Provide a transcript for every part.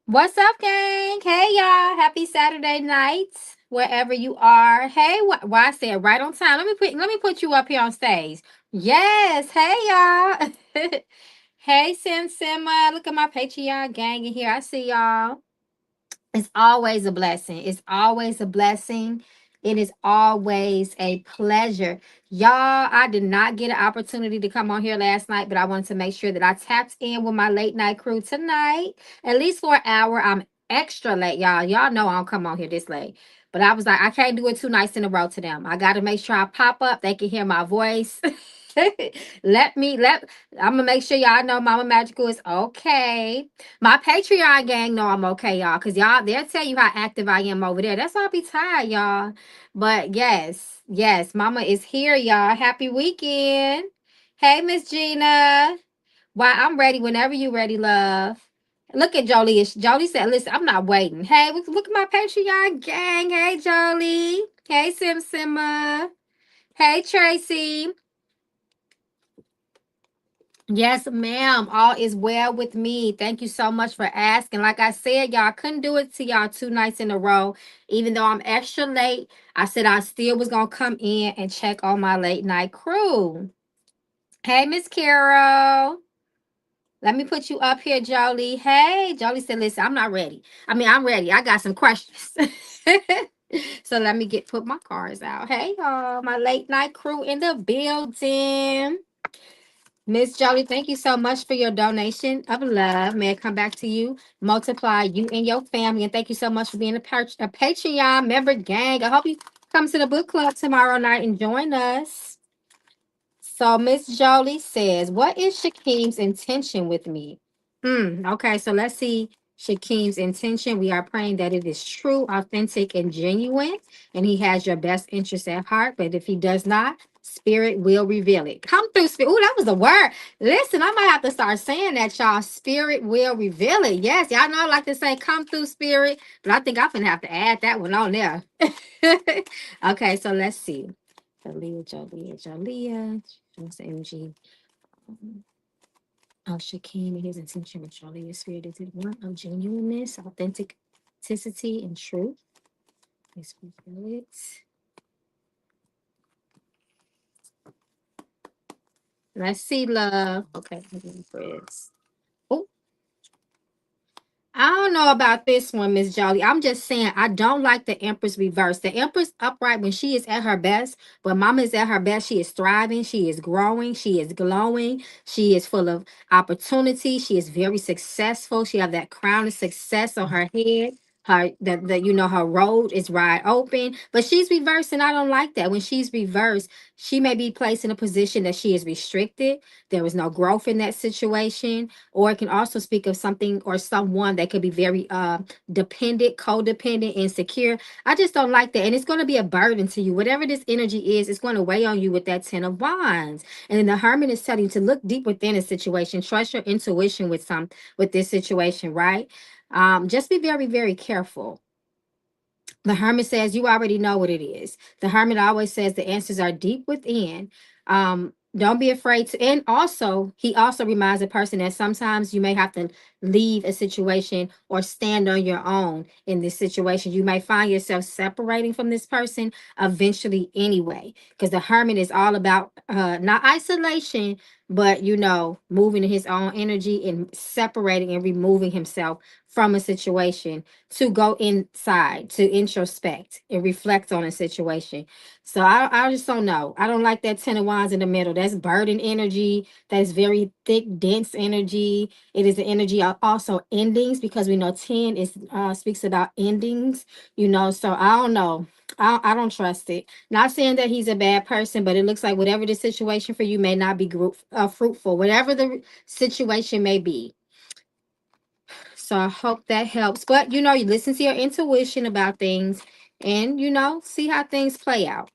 What's up, gang? Hey, y'all. Happy Saturday night, wherever you are. Hey, why I said right on time. Let me put you up here on stage. Yes. Hey, y'all. Hey, Sim Simma. Look at my Patreon gang in here. I see y'all. It's always a blessing. It's always a blessing. It is always a pleasure. Y'all, I did not get an opportunity to come on here last night, but I wanted to make sure that I tapped in with my late night crew tonight, at least for an hour. I'm extra late, y'all. Y'all know I don't come on here this late. But I was like, I can't do it 2 nights in a row to them. I got to make sure I pop up. They can hear my voice. let I'm gonna make sure y'all know Mama Magical is okay. My Patreon gang know I'm okay, y'all, because y'all, they'll tell you how active I am over there. That's why I be tired, y'all. But yes, yes, Mama is here, y'all. Happy weekend. Hey, Miss Gina. Why, I'm ready whenever you ready, love. Look at Jolie. Jolie said, listen, I'm not waiting. Hey, look at my Patreon gang. Hey, Jolie. Hey, Sim Simma. Hey, Tracy. Yes, ma'am. All is well with me. Thank you so much for asking. Like I said, y'all, I couldn't do it to y'all 2 nights in a row. Even though I'm extra late, I said I still was going to come in and check on my late night crew. Hey, Miss Carol. Let me put you up here, Jolie. Hey, Jolie said, listen, I'm not ready. I mean, I'm ready. I got some questions. So let me put my cards out. Hey, y'all, my late night crew in the building. Miss Jolie, thank you so much for your donation of love. May it come back to you, multiply you and your family. And thank you so much for being a Patreon member gang. I hope you come to the book club tomorrow night and join us. So Miss Jolie says, what is Shakim's intention with me? Okay, so let's see Shakim's intention. We are praying that it is true, authentic, and genuine, and he has your best interest at heart. But if he does not, Spirit will reveal it. Come through, Spirit. Oh, that was a word. Listen, I might have to start saying that, y'all. Spirit will reveal it. Yes, y'all know I like to say, come through, Spirit. But I think I'm going to have to add that one on there. Okay, so let's see. Jalea. What's the energy of Shakim and his intention with Jalea Spirit? Is it one of genuineness, authenticity, and truth? Let's reveal it. Let's see, love. Okay, Chris. Oh, I don't know about this one, Miss Jolly. I'm just saying I don't like the Empress reverse. The Empress upright when she is at her best, when Mama is at her best, she is thriving, she is growing, she is glowing, she is full of opportunity, she is very successful. She have that crown of success on her head. Her road is wide open, but she's reversed, and I don't like that. When she's reversed, she may be placed in a position that she is restricted. There is no growth in that situation, or it can also speak of something or someone that could be very dependent, codependent, insecure. I just don't like that, and it's going to be a burden to you. Whatever this energy is, it's going to weigh on you with that 10 of Wands. And then the Hermit is telling you to look deep within a situation, trust your intuition with this situation, right? Just be very, very careful. The Hermit says you already know what it is. The Hermit always says the answers are deep within. Don't be afraid to, and also he also reminds a person that sometimes you may have to leave a situation or stand on your own in this situation. You may find yourself separating from this person eventually anyway, because the Hermit is all about not isolation, but moving in his own energy and separating and removing himself from a situation to go inside, to introspect and reflect on a situation. So I just don't know. I don't like that 10 of Wands in the middle. That's burden energy. That's very thick, dense energy. It is the energy of also endings, because we know 10 is speaks about endings, so I don't know. I don't trust it. Not saying that he's a bad person, but it looks like whatever the situation for you may not be fruitful, whatever the situation may be. So I hope that helps. But you listen to your intuition about things and see how things play out.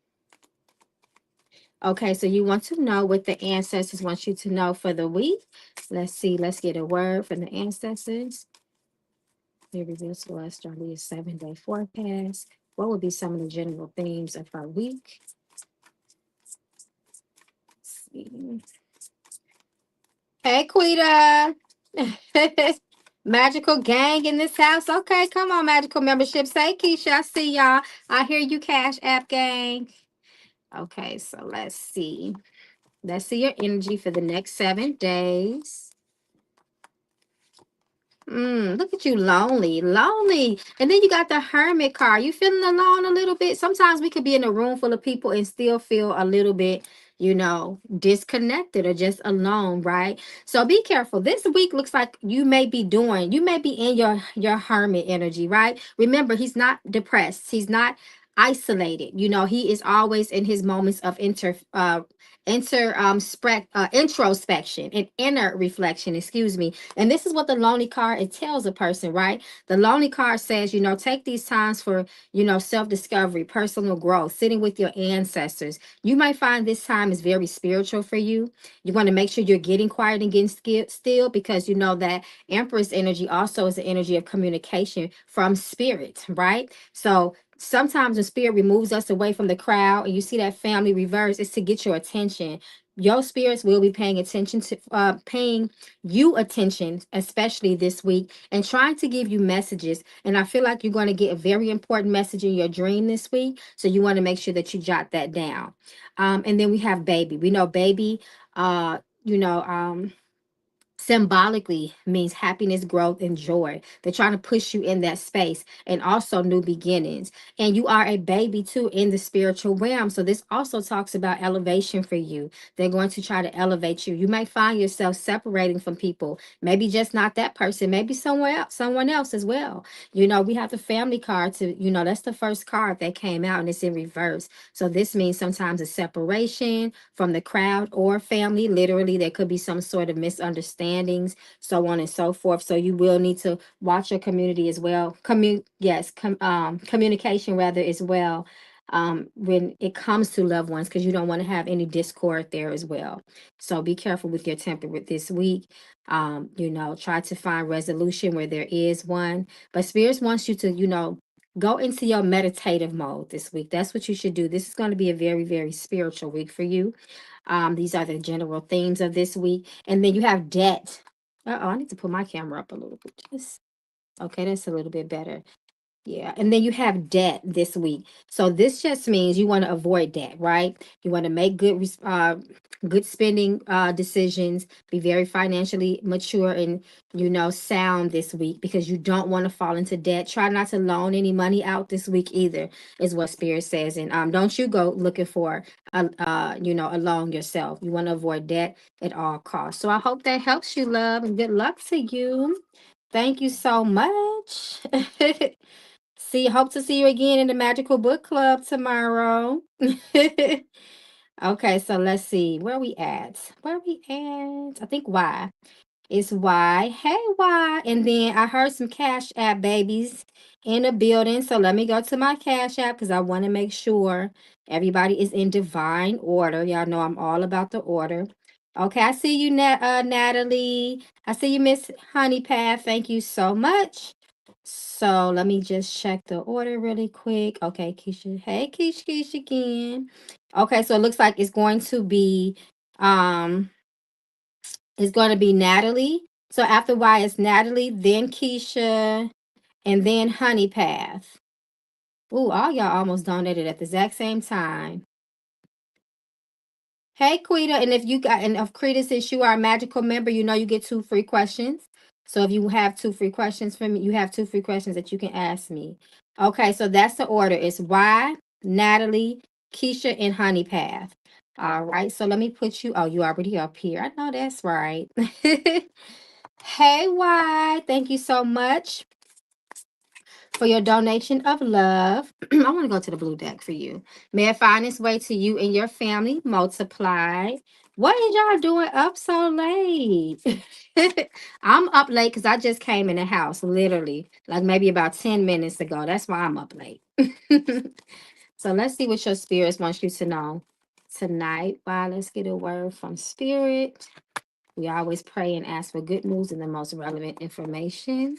Okay, so you want to know what the ancestors want you to know for the week. Let's see. Let's get a word from the ancestors. They reveal to us during the 7-day forecast. What would be some of the general themes of our week? Let's see. Hey, Quita. Magical gang in this house. Okay, come on, magical membership. Say, Keisha, I see y'all. I hear you, Cash App gang. Okay, so let's see. Let's see your energy for the next 7 days. Look at you, lonely, lonely. And then you got the hermit card. You feeling alone a little bit? Sometimes we could be in a room full of people and still feel a little bit, disconnected or just alone, right? So be careful. This week looks like you may be in your hermit energy, right? Remember, he's not depressed. He's not isolated. He is always in his moments of introspection and inner reflection, excuse me. And this is what the lonely card, it tells a person, right? The lonely card says, take these times for, self-discovery, personal growth, sitting with your ancestors. You might find this time is very spiritual for you. You want to make sure you're getting quiet and getting still, because you know that Empress energy also is the energy of communication from spirit, right? So sometimes when spirit removes us away from the crowd and you see that family reverse, it's to get your attention. Your spirits will be paying you attention, especially this week, and trying to give you messages. And I feel like you're going to get a very important message in your dream this week. So you want to make sure that you jot that down. And then we have baby. We know baby, uh, you know, um, symbolically means happiness, growth, and joy. They're trying to push you in that space, and also new beginnings. And you are a baby too in the spiritual realm. So this also talks about elevation for you. They're going to try to elevate you. You might find yourself separating from people, maybe just not that person, maybe someone else as well. We have the family card to, that's the first card that came out and it's in reverse. So this means sometimes a separation from the crowd or family. Literally, there could be some sort of misunderstandings, so on and so forth. So you will need to watch your community as well. Communication rather as well. When it comes to loved ones, because you don't want to have any discord there as well. So be careful with your temper with this week. Try to find resolution where there is one. But spirits wants you to, go into your meditative mode this week. That's what you should do. This is going to be a very, very spiritual week for you. These are the general themes of this week. And then you have debt. I need to put my camera up a little bit. Okay, that's a little bit better. Yeah, and then you have debt this week. So this just means you want to avoid debt, right? You want to make good spending decisions, be very financially mature and sound this week, because you don't want to fall into debt. Try not to loan any money out this week either, is what Spirit says. And don't you go looking for a loan yourself. You want to avoid debt at all costs. So I hope that helps you, love, and good luck to you. Thank you so much. Hope to see you again in the Magical Book Club tomorrow. Okay, so let's see. Where we at? Where we at? I think Y. It's Y. Hey, Y. And then I heard some Cash App babies in the building. So let me go to my Cash App because I want to make sure everybody is in divine order. Y'all know I'm all about the order. Okay, I see you, Natalie. I see you, Miss Honeypath. Thank you so much. So let me just check the order really quick. Okay, Keisha. Hey, Keisha again. Okay, so it looks like um it's going to be Natalie. So after Y is Natalie, then Keisha, and then Honeypath. Ooh, all y'all almost donated at the exact same time. Hey, Quita, and of Quita, since you are a magical member, you get 2 free questions. So if you have 2 free questions for me, you have 2 free questions that you can ask me. Okay, so that's the order. It's Y, Natalie, Keisha, and Honeypath. All right, so let me put you. Oh, you already up here. I know that's right. Hey, Y, thank you so much for your donation of love. I want to go to the blue deck for you. May it find its way to you and your family, multiply. What is y'all doing up so late? I'm up late because I just came in the house, literally, like maybe about 10 minutes ago. That's why I'm up late. So let's see what your spirits want you to know tonight. Wow, let's get a word from spirit. We always pray and ask for good news and the most relevant information.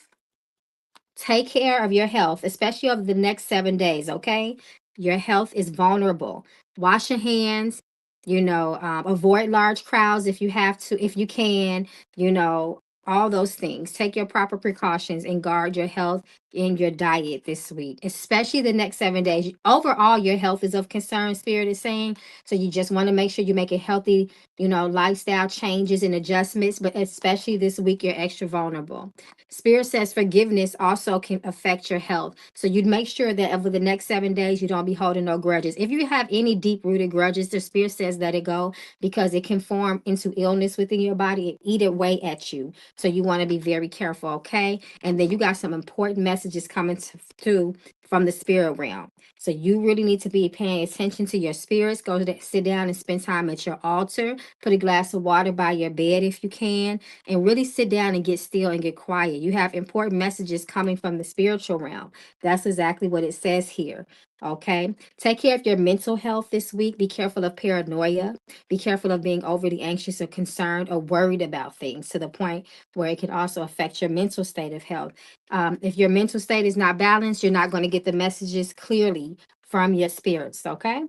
Take care of your health, especially over the next 7 days, okay? Your health is vulnerable. Wash your hands, avoid large crowds if you have to, if you can, you know, all those things. Take your proper precautions and guard your health in your diet this week, especially the next 7 days. Overall, your health is of concern, Spirit is saying. So you just want to make sure you make a healthy, lifestyle changes and adjustments, but especially this week, you're extra vulnerable. Spirit says forgiveness also can affect your health. So you'd make sure that over the next 7 days, you don't be holding no grudges. If you have any deep rooted grudges, the Spirit says let it go because it can form into illness within your body and eat away at you. So you want to be very careful, okay? And then you got some important messages coming through from the spirit realm. So you really need to be paying attention to your spirits. Sit down and spend time at your altar. Put a glass of water by your bed if you can, and really sit down and get still and get quiet. You have important messages coming from the spiritual realm. That's exactly what it says here. Okay. Take care of your mental health this week. Be careful of paranoia. Be careful of being overly anxious or concerned or worried about things to the point where it can also affect your mental state of health. If your mental state is not balanced, you're not going to get the messages clearly from your spirits. Okay.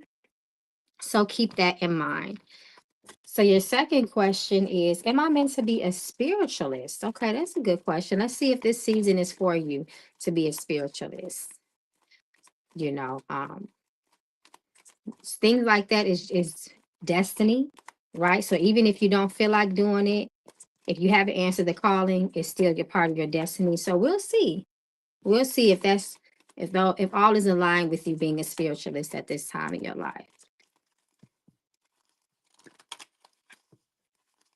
So keep that in mind. So your second question is, am I meant to be a spiritualist? Okay, that's a good question. Let's see if this season is for you to be a spiritualist. You know, things like that is destiny, right? So even if you don't feel like doing it, if you haven't answered the calling, it's still your part of your destiny. So we'll see. We'll see if all is in line with you being a spiritualist at this time in your life.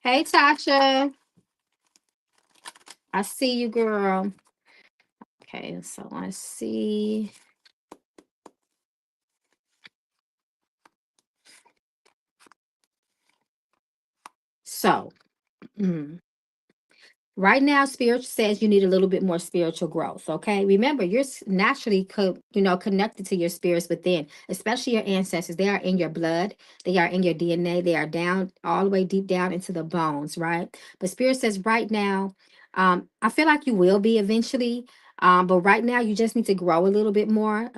Hey Tasha, I see you, girl. Okay, so let's see. So, mm, right now, Spirit says you need a little bit more spiritual growth. Okay, remember you're naturally connected to your spirits within, especially your ancestors. They are in your blood, they are in your DNA, they are down all the way deep down into the bones, right? But Spirit says right now, I feel like you will be eventually. But right now, you just need to grow a little bit more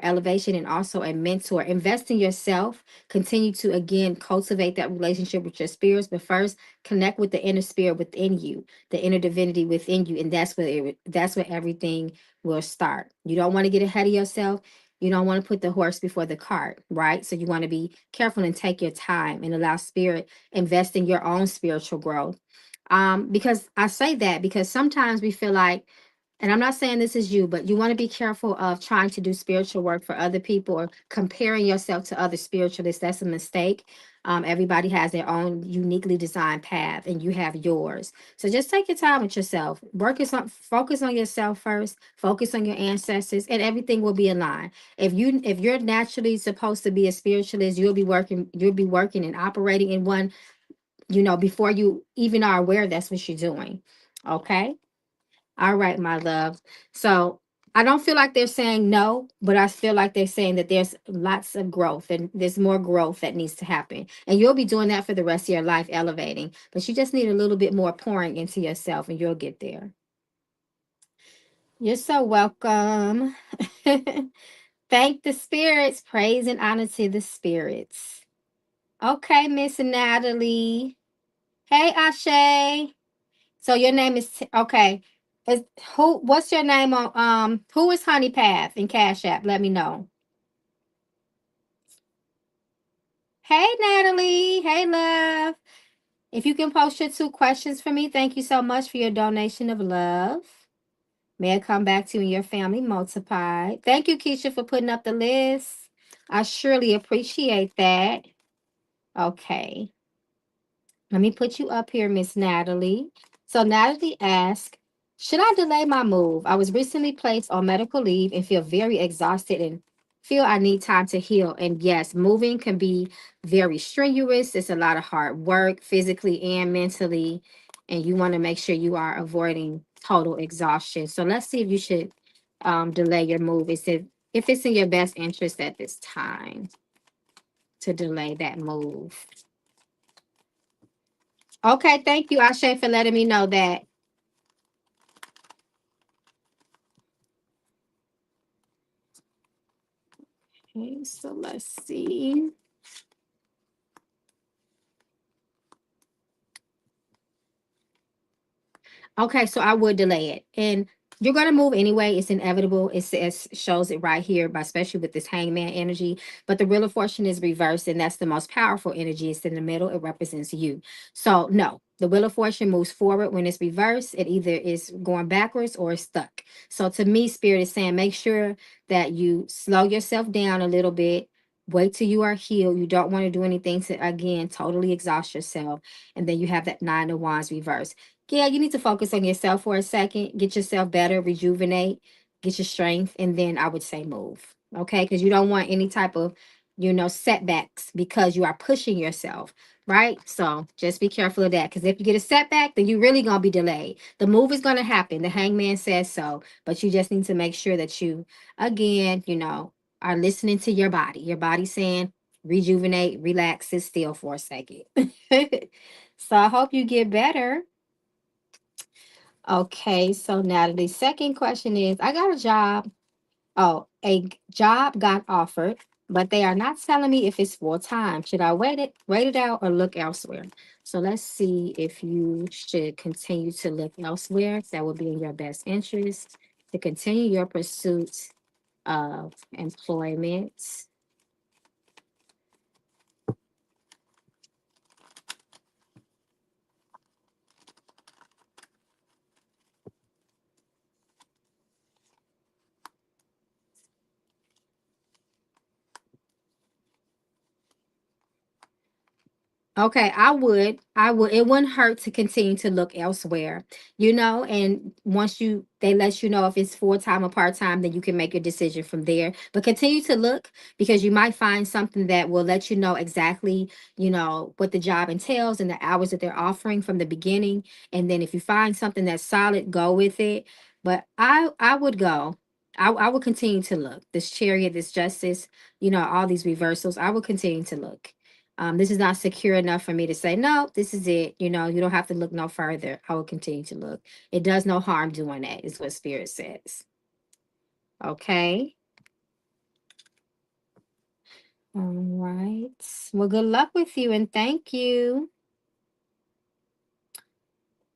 elevation, and also a mentor. Invest in yourself. Continue to again cultivate that relationship with your spirits, but first connect with the inner spirit within you, the inner divinity within you, and that's where everything will start. You don't want to get ahead of yourself. You don't want to put the horse before the cart, right? So you want to be careful and take your time and allow spirit invest in your own spiritual growth. Because I say that because sometimes we feel like, and I'm not saying this is you, but you want to be careful of trying to do spiritual work for other people or comparing yourself to other spiritualists. That's a mistake. Everybody has their own uniquely designed path, and you have yours. So just take your time with yourself. Focus on yourself first. Focus on your ancestors, and everything will be in line. If you're naturally supposed to be a spiritualist, you'll be working. You'll be working and operating in one. Before you even are aware that's what you're doing. Okay. All right, my love. So I don't feel like they're saying no, but I feel like they're saying that there's lots of growth and there's more growth that needs to happen. And you'll be doing that for the rest of your life, elevating. But you just need a little bit more pouring into yourself and you'll get there. You're so welcome. Thank the spirits. Praise and honor to the spirits. Okay, Miss Natalie. Hey, Ashe. So your name is okay. Is what's your name on who is Honey Path in Cash App? Let me know. Hey Natalie. Hey love. If you can post your 2 questions for me, thank you so much for your donation of love. May I come back to you and your family multiplied. Thank you, Keisha, for putting up the list. I surely appreciate that. Okay. Let me put you up here, Miss Natalie. So Natalie asked, should I delay my move? I was recently placed on medical leave and feel very exhausted and feel I need time to heal. And yes, moving can be very strenuous. It's a lot of hard work, physically and mentally. And you want to make sure you are avoiding total exhaustion. So let's see if you should delay your move. If it's in your best interest at this time to delay that move. Okay, thank you, Ashe, for letting me know that. Okay, so let's see. Okay, so I would delay it. And you're gonna move anyway. It's inevitable. It shows it right here, by especially with this hangman energy. But the wheel of fortune is reversed, and that's the most powerful energy. It's in the middle. It represents you. So no, the wheel of fortune moves forward when it's reversed. It either is going backwards or it's stuck. So to me, spirit is saying make sure that you slow yourself down a little bit. Wait till you are healed. You don't want to do anything to again totally exhaust yourself. And then you have that nine of wands reversed. Yeah, you need to focus on yourself for a second, get yourself better, rejuvenate, get your strength, and then I would say move. Okay, because you don't want any type of, setbacks because you are pushing yourself, right? So just be careful of that. Because if you get a setback, then you're really gonna be delayed. The move is gonna happen. The hangman says so, but you just need to make sure that you, again, are listening to your body. Your body saying rejuvenate, relax, sit still for a second. So I hope you get better. Okay, so now the second question is I got a job. Oh, job got offered, but they are not telling me if it's full time. Should I wait it out or look elsewhere? So let's see if you should continue to look elsewhere. That would be in your best interest to continue your pursuit of employment. Okay, I would. It wouldn't hurt to continue to look elsewhere, and once they let you know if it's full time or part time, then you can make your decision from there. But continue to look because you might find something that will let you know exactly, what the job entails and the hours that they're offering from the beginning. And then if you find something that's solid, go with it. But I would go. I would continue to look. This chariot, this justice, all these reversals. I would continue to look. This is not secure enough for me to say, no, this is it. You don't have to look no further. I will continue to look. It does no harm doing that, is what Spirit says. Okay. All right. Well, good luck with you and thank you.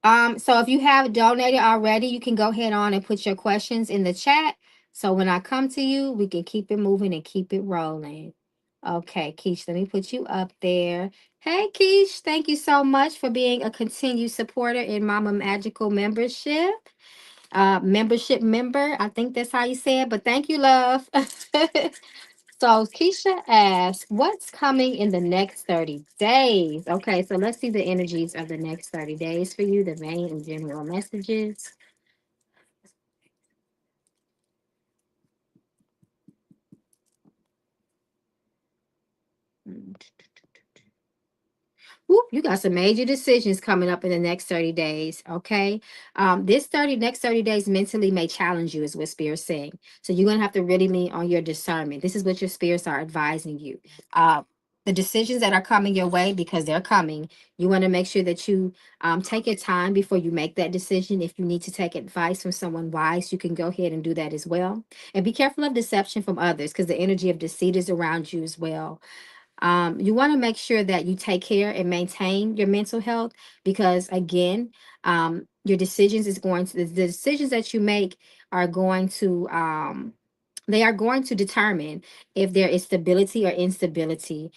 So if you have donated already, you can go ahead on and put your questions in the chat. So when I come to you, we can keep it moving and keep it rolling. Okay, Keish, let me put you up there. Hey, Keish, thank you so much for being a continued supporter in Mama Magical membership. Membership member, I think that's how you say it, but thank you, love. So Keisha asked, what's coming in the next 30 days? Okay, so let's see the energies of the next 30 days for you, the main and general messages. Mm. Whoop, you got some major decisions coming up in the next 30 days. Okay. This 30 days mentally may challenge you, is what Spirit's saying. So you're gonna have to really lean on your discernment. This is what your spirits are advising you. The decisions that are coming your way, because they're coming, you want to make sure that you take your time before you make that decision. If you need to take advice from someone wise, you can go ahead and do that as well. And be careful of deception from others, because the energy of deceit is around you as well. You want to make sure that you take care and maintain your mental health because again, your decisions is going to the decisions that you make are going to they are going to determine if there is stability or instability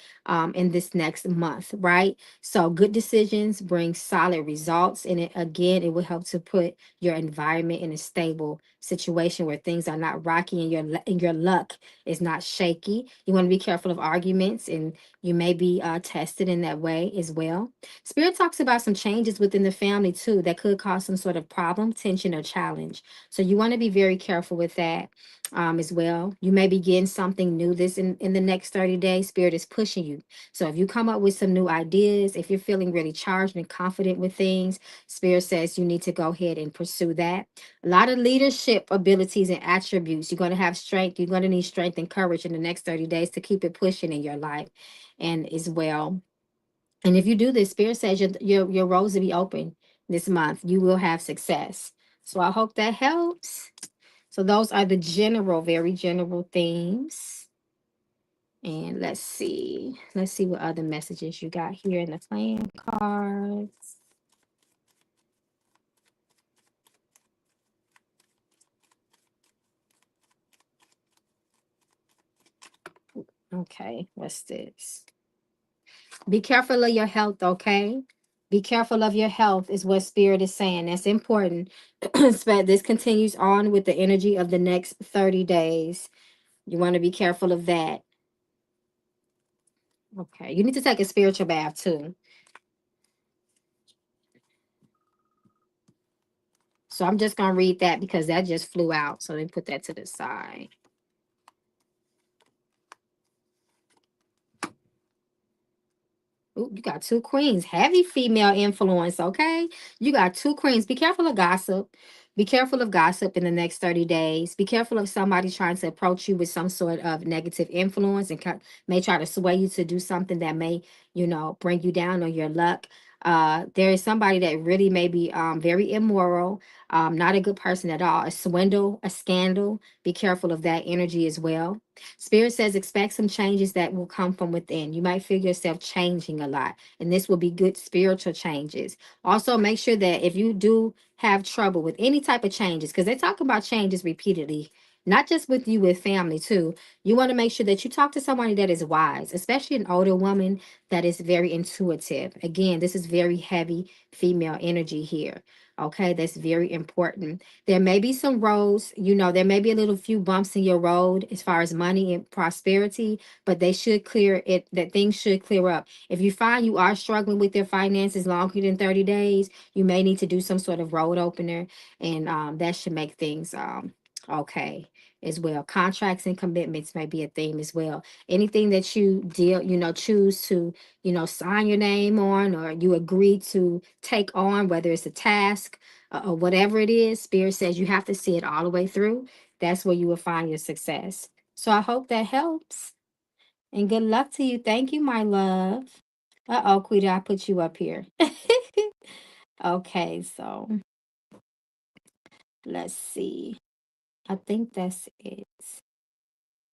in this next month, right? So good decisions bring solid results, and it will help to put your environment in a stable situation where things are not rocky and your luck is not shaky. You want to be careful of arguments, and you may be tested in that way as well. Spirit talks about some changes within the family too that could cause some sort of problem, tension, or challenge. So you want to be very careful with that as well. You may begin something new this in the next 30 days. Spirit is pushing you. So if you come up with some new ideas, if you're feeling really charged and confident with things, Spirit says you need to go ahead and pursue that. A lot of leadership abilities and attributes. You're going to have strength. You're going to need strength and courage in the next 30 days to keep it pushing in your life and as well. And if you do this, Spirit says your roads will be open this month. You will have success. So I hope that helps. So those are the general, very general themes. And let's see. Let's see what other messages you got here in the playing cards. Okay, what's this? Be careful of your health, okay? Be careful of your health, is what Spirit is saying. That's important. This continues on with the energy of the next 30 days. You want to be careful of that. Okay, you need to take a spiritual bath too. So I'm just going to read that because that just flew out. So let me put that to the side. Ooh, you got two queens. Heavy female influence, okay? You got two queens. Be careful of gossip. Be careful of gossip in the next 30 days. Be careful of somebody trying to approach you with some sort of negative influence and may try to sway you to do something that may, bring you down on your luck. There is somebody that really may be very immoral, not a good person at all, a swindle, a scandal. Be careful of that energy as well. Spirit says expect some changes that will come from within. You might feel yourself changing a lot, and this will be good spiritual changes. Also, make sure that if you do have trouble with any type of changes, because they talk about changes repeatedly, not just with you, with family too. You want to make sure that you talk to somebody that is wise, especially an older woman that is very intuitive. Again, this is very heavy female energy here. Okay, that's very important. There may be some roads, there may be a little few bumps in your road as far as money and prosperity, but they should clear it, that things should clear up. If you find you are struggling with your finances longer than 30 days, you may need to do some sort of road opener, and that should make things okay as well. Contracts and commitments may be a theme as well. Anything that you choose to, sign your name on, or you agree to take on, whether it's a task or whatever it is, Spirit says you have to see it all the way through. That's where you will find your success. So I hope that helps. And good luck to you. Thank you, my love. Uh-oh, Quita, I put you up here. Okay, so let's see. I think that's it.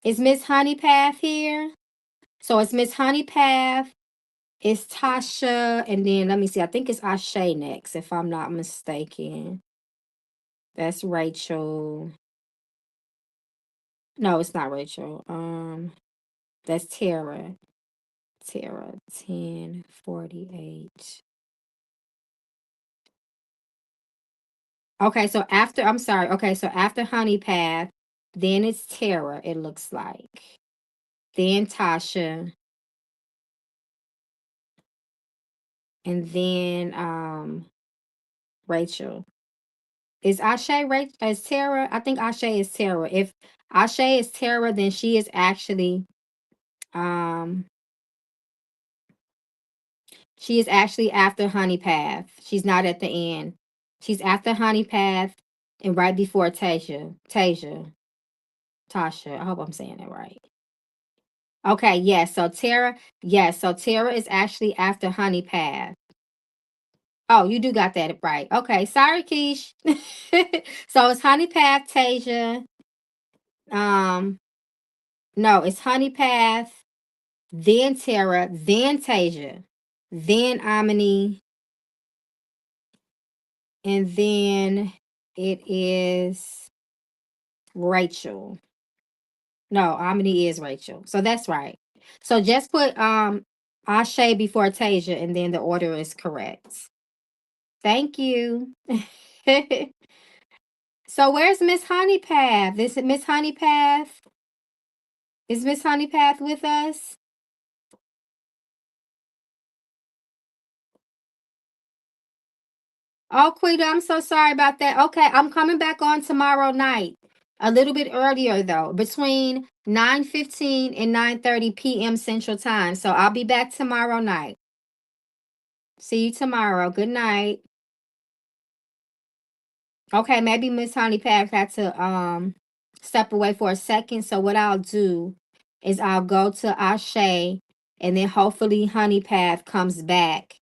Is Miss Honeypath here? So it's Miss Honeypath, it's Tasha, and then let me see. I think it's Ashe next, if I'm not mistaken. That's Rachel. No, it's not Rachel. That's Tara. Tara, 10:48. Okay, so after, I'm sorry. Okay, so after Honeypath, then it's Tara, it looks like. Then Tasha, and then Rachel. Is Ashe Rachel, is Tara? I think Ashe is Tara. If Ashe is Tara, then she is actually um she is actually after Honeypath. She's not at the end. She's after Honeypath and right before Tasia. Tasha. I hope I'm saying it right. Okay, yes. So Tara, yes. So Tara is actually after Honeypath. Oh, you do got that right. Okay, sorry, Keish. So it's Honeypath, Tasia. Um, no, it's Honeypath, then Tara, then Tasia, then Amini, and then it is Rachel. No, Amini is Rachel. So that's right. So just put Ashe before Tasia, and then the order is correct. Thank you. So where's Miss Honeypath? Is it Miss Honeypath? Is Miss Honeypath with us? Oh, Quita, I'm so sorry about that. Okay, I'm coming back on tomorrow night. A little bit earlier though, between 9:15 and 9:30 p.m. Central Time. So I'll be back tomorrow night. See you tomorrow. Good night. Okay, maybe Miss Honeypath had to step away for a second. So what I'll do is I'll go to Ashe, and then hopefully Honeypath comes back.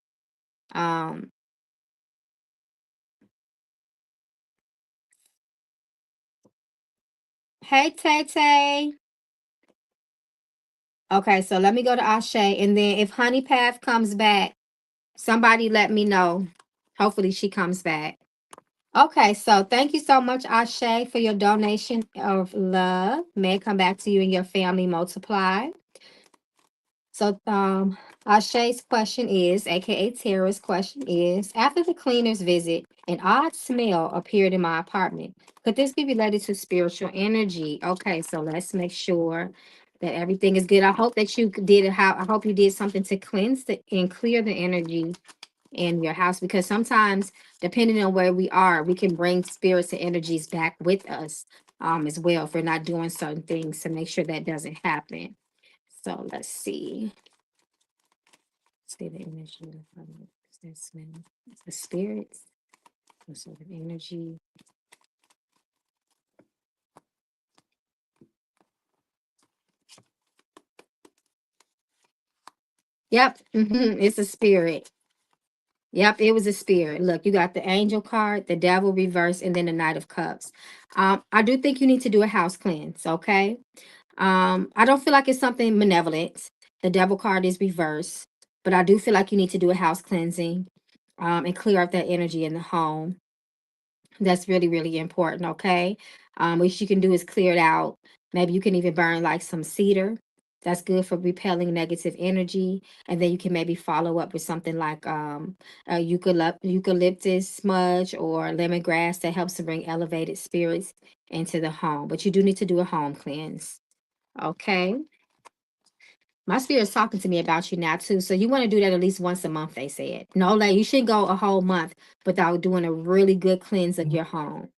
Um hey Tay Tay. Okay, so let me go to Ashe, and then if Honeypath comes back, somebody let me know. Hopefully she comes back. Okay, so thank you so much, Ashe, for your donation of love. May it come back to you and your family multiplied. So, Ashay's question is, aka Tara's question is, after the cleaner's visit, an odd smell appeared in my apartment. Could this be related to spiritual energy? Okay, so let's make sure that everything is good. I hope that you did how I hope you did something to cleanse and clear the energy in your house, because sometimes, depending on where we are, we can bring spirits and energies back with us as well if we're not doing certain things to make sure that doesn't happen. So let's see. Stay the energy of that smell. The spirits, the sort of energy. Yep, it's a spirit. Yep, it was a spirit. Look, you got the angel card, the devil reverse, and then the knight of cups. I do think you need to do a house cleanse, okay? I don't feel like it's something malevolent. The devil card is reverse, but I do feel like you need to do a house cleansing and clear up that energy in the home. That's really, really important, okay? What you can do is clear it out. Maybe you can even burn like some cedar. That's good for repelling negative energy. And then you can maybe follow up with something like a eucalyptus smudge or lemongrass that helps to bring elevated spirits into the home. But you do need to do a home cleanse, okay? My spirit's talking to me about you now too. So you want to do that at least once a month, they said. No, like you shouldn't go a whole month without doing a really good cleanse of your home.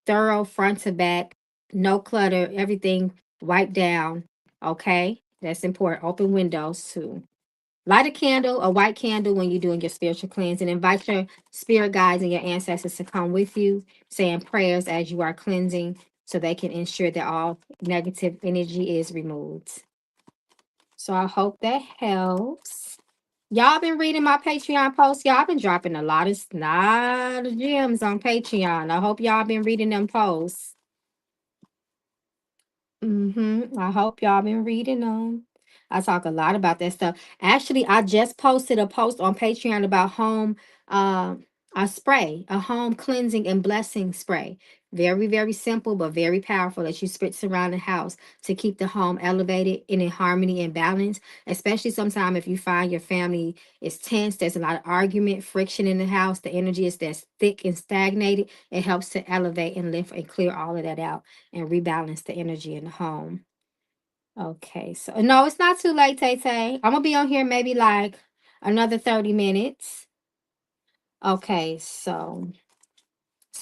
Thorough front to back, no clutter, everything wiped down. Okay. That's important. Open windows too. Light a candle, a white candle, when you're doing your spiritual cleanse, and invite your spirit guides and your ancestors to come with you, saying prayers as you are cleansing so they can ensure that all negative energy is removed. So I hope that helps. Y'all been reading my Patreon posts. Y'all been dropping a lot of gems on Patreon. I hope y'all been reading them posts. I hope y'all been reading them. I talk a lot about that stuff. Actually, I just posted a post on Patreon about home, uh, a spray, a home cleansing and blessing spray. Very, very simple, but very powerful that you spritz around the house to keep the home elevated and in harmony and balance. Especially sometime if you find your family is tense, there's a lot of argument, friction in the house, the energy is that's thick and stagnated. It helps to elevate and lift and clear all of that out and rebalance the energy in the home. Okay, so no, it's not too late, Tay Tay. I'm gonna be on here maybe like another 30 minutes. Okay, so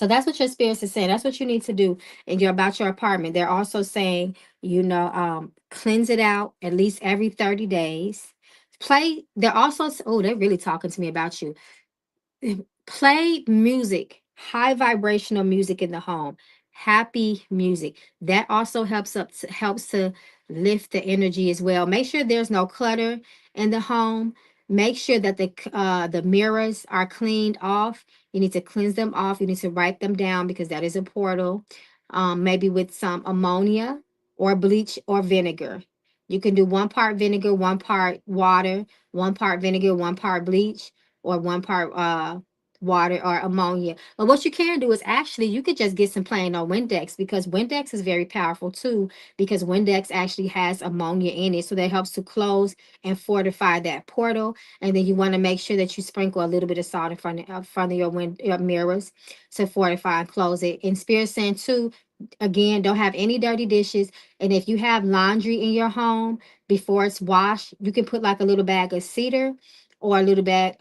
that's what your spirits is saying. That's what you need to do and you're about your apartment. They're also saying, cleanse it out at least every 30 days. They're also, oh, they're really talking to me about you. Play music, high vibrational music in the home, happy music. That also helps to lift the energy as well. Make sure there's no clutter in the home. Make sure that the mirrors are cleaned off. You need to cleanse them off. You need to write them down because that is a portal. Maybe with some ammonia or bleach or vinegar. You can do 1 part vinegar, 1 part water, 1 part vinegar, 1 part bleach, or 1 part water or ammonia. But what you can do is actually you could just get some plain old Windex, because Windex is very powerful too, because Windex actually has ammonia in it. So that helps to close and fortify that portal. And then you want to make sure that you sprinkle a little bit of salt in front of your mirrors to fortify and close it. And Spirit saying too, again, don't have any dirty dishes. And if you have laundry in your home, before it's washed, you can put like a little bag of cedar or a little bit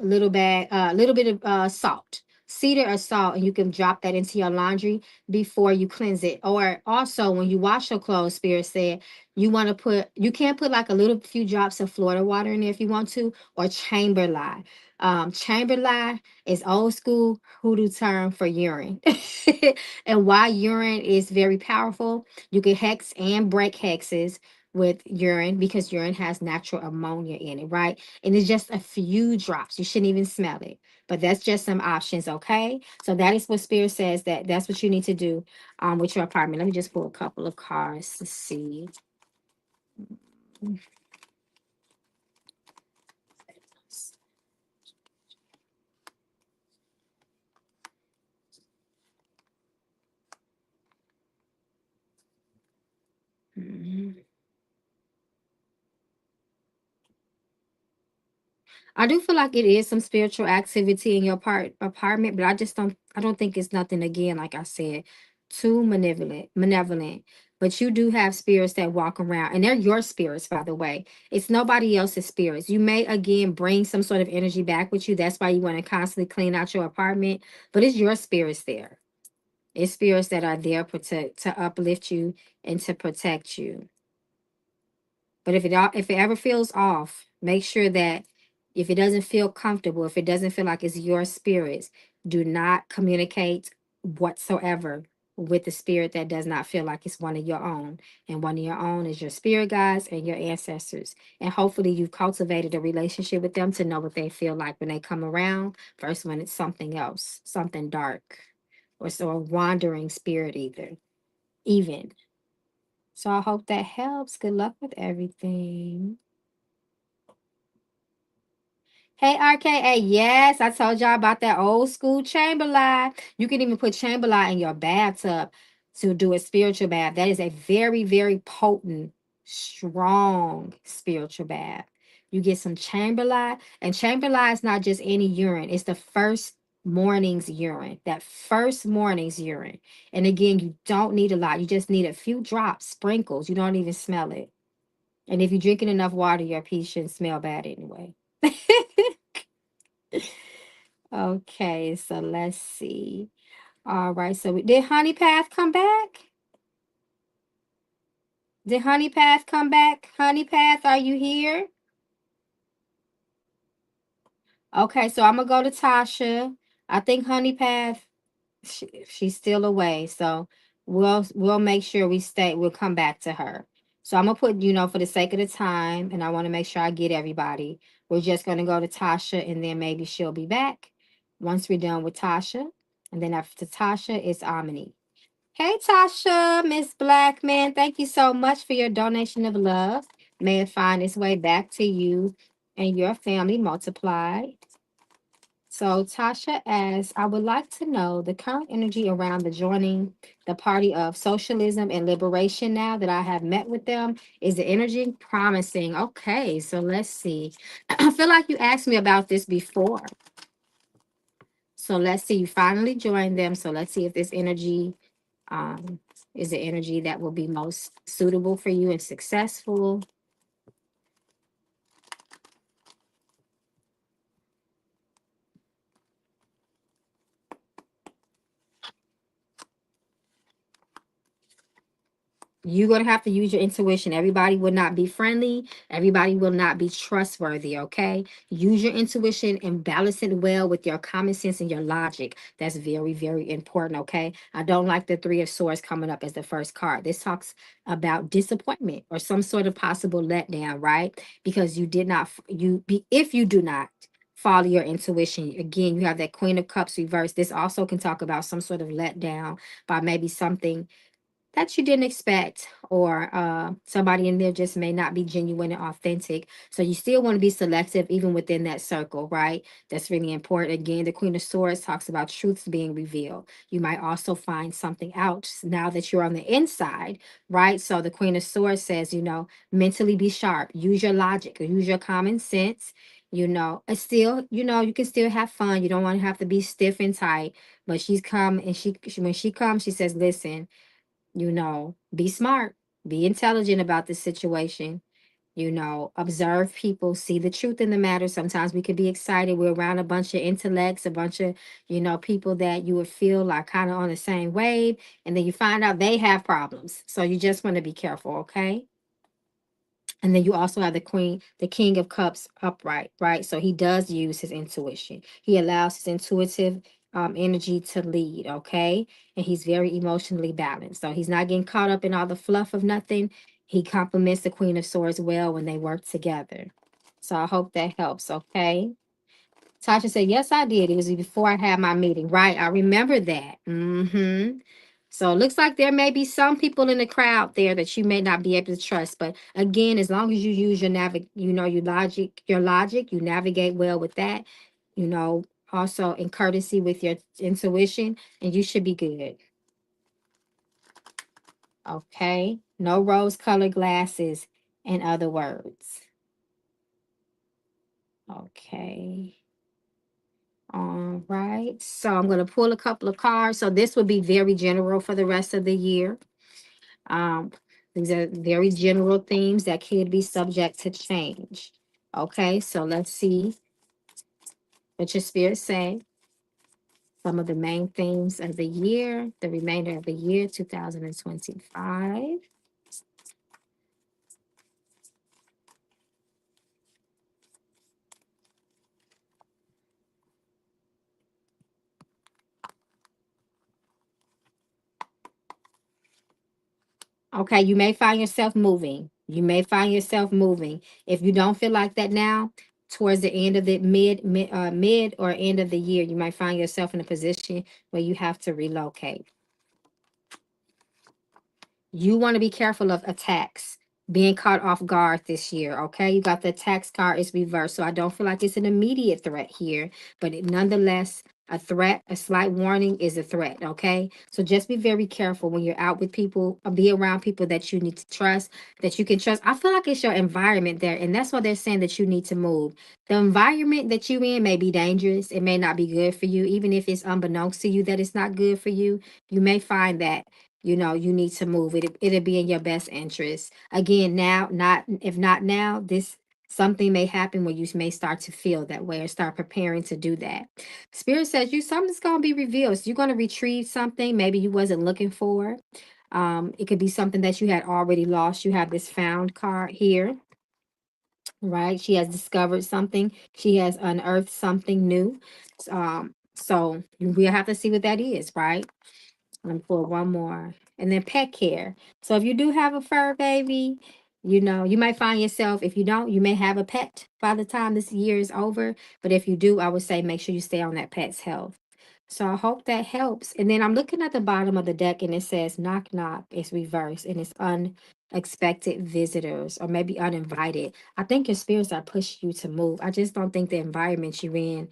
of salt, cedar or salt, and you can drop that into your laundry before you cleanse it. Or also, when you wash your clothes, Spirit said you can't put like a little few drops of Florida water in there if you want to, or chamber lye. Chamber lye is old school hoodoo term for urine. And why urine is very powerful, you can hex and break hexes with urine because urine has natural ammonia in it, right? And it's just a few drops. You shouldn't even smell it. But that's just some options, okay? So that is what Spirit says that's what you need to do with your apartment. Let me just pull a couple of cards to see. Mhm. I do feel like it is some spiritual activity in your apartment, but I don't think it's nothing, again, like I said, too malevolent. But you do have spirits that walk around, and they're your spirits, by the way. It's nobody else's spirits. You may again bring some sort of energy back with you. That's why you want to constantly clean out your apartment, but it's your spirits there. It's spirits that are there to uplift you and to protect you. But if it ever feels off, make sure that if it doesn't feel comfortable, if it doesn't feel like it's your spirits, do not communicate whatsoever with the spirit that does not feel like it's one of your own. And one of your own is your spirit guides and your ancestors. And hopefully you've cultivated a relationship with them to know what they feel like when they come around, versus when it's something else, something dark, or so a wandering spirit either. Even. So I hope that helps. Good luck with everything. Hey, RKA, yes, I told y'all about that old school chamber lie. You can even put chamber lie in your bathtub to do a spiritual bath. That is a very, very potent, strong spiritual bath. You get some chamber lie, and chamber lie is not just any urine, it's the first morning's urine, that first morning's urine. And again, you don't need a lot, you just need a few drops, sprinkles. You don't even smell it. And if you're drinking enough water, your pee shouldn't smell bad anyway. Okay, so let's see. All right, so did Honey Path come back? Did Honey Path come back? Honey Path, are you here? Okay, so I'm gonna go to Tasha. I think Honey Path, she's still away, so we'll make sure we'll come back to her. So I'm gonna put, for the sake of the time, and I want to make sure I get everybody. We're just gonna go to Tasha, and then maybe she'll be back once we're done with Tasha. And then after Tasha, it's Amini. Hey, Tasha, Miss Blackman, thank you so much for your donation of love. May it find its way back to you and your family multiplied. So Tasha asks, I would like to know the current energy around the joining the party of socialism and liberation now that I have met with them. Is the energy promising? Okay, so let's see. I feel like you asked me about this before. So let's see, you finally joined them. So let's see if this energy um, is the energy that will be most suitable for you and successful. You're going to have to use your intuition. Everybody will not be friendly. Everybody will not be trustworthy, okay? Use your intuition and balance it well with your common sense and your logic. That's very, very important, okay? I don't like the Three of Swords coming up as the first card. This talks about disappointment or some sort of possible letdown, right? Because you did not, if you do not follow your intuition, again, you have that Queen of Cups reversed. This also can talk about some sort of letdown by maybe something that you didn't expect, or somebody in there just may not be genuine and authentic. So you still want to be selective even within that circle, right? That's really important. Again, the Queen of Swords talks about truths being revealed. You might also find something out now that you're on the inside, right? So the Queen of Swords says, mentally be sharp, use your logic, use your common sense. It's still, you can still have fun. You don't want to have to be stiff and tight. But she's come, and when she comes, she says, listen, be smart, be intelligent about the situation, observe people, see the truth in the matter. Sometimes we could be excited. We're around a bunch of intellects, a bunch of, people that you would feel like kind of on the same wave. And then you find out they have problems. So you just want to be careful, okay? And then you also have the King of Cups upright, right? So he does use his intuition. He allows his intuitive energy to lead, okay? And he's very emotionally balanced. So he's not getting caught up in all the fluff of nothing. He complements the Queen of Swords well when they work together. So I hope that helps, okay? Tasha said, yes, I did. It was before I had my meeting, right? I remember that. So it looks like there may be some people in the crowd there that you may not be able to trust. But again, as long as you use your logic, you navigate well with that, also in courtesy with your intuition, and you should be good. Okay. No rose colored glasses, in other words. Okay. All right. So I'm going to pull a couple of cards. So this would be very general for the rest of the year. Um, these are very general themes that could be subject to change. Okay, so let's see what your spirit say. Some of the main themes of the year, the remainder of the year, 2025. Okay, you may find yourself moving. You may find yourself moving. If you don't feel like that now, towards the end of the mid or end of the year, you might find yourself in a position where you have to relocate. You want to be careful of attacks, being caught off guard this year. Okay, you got the attacks card is reversed, so I don't feel like it's an immediate threat here, but nonetheless, a threat, a slight warning is a threat. Okay, so just be very careful when you're out with people, or be around people that you need to trust, that you can trust. I feel like it's your environment there, and that's why they're saying that you need to move. The environment that you're in may be dangerous. It may not be good for you, even if it's unbeknownst to you that it's not good for you. You may find that you need to move it. It'll be in your best interest. Again, now, not if not now, this something may happen where you may start to feel that way or start preparing to do that. Spirit says you something's gonna be revealed. So you're gonna retrieve something maybe you wasn't looking for. It could be something that you had already lost. You have this found card here, right? She has discovered something. She has unearthed something new. So we'll have to see what that is, right? And pull one more. And then pet care. So if you do have a fur baby, you might find yourself, if you don't, you may have a pet by the time this year is over. But if you do, I would say make sure you stay on that pet's health. So I hope that helps. And then I'm looking at the bottom of the deck and it says knock knock. It's reversed and it's unexpected visitors or maybe uninvited. I think your spirits are pushing you to move. I just don't think the environment you're in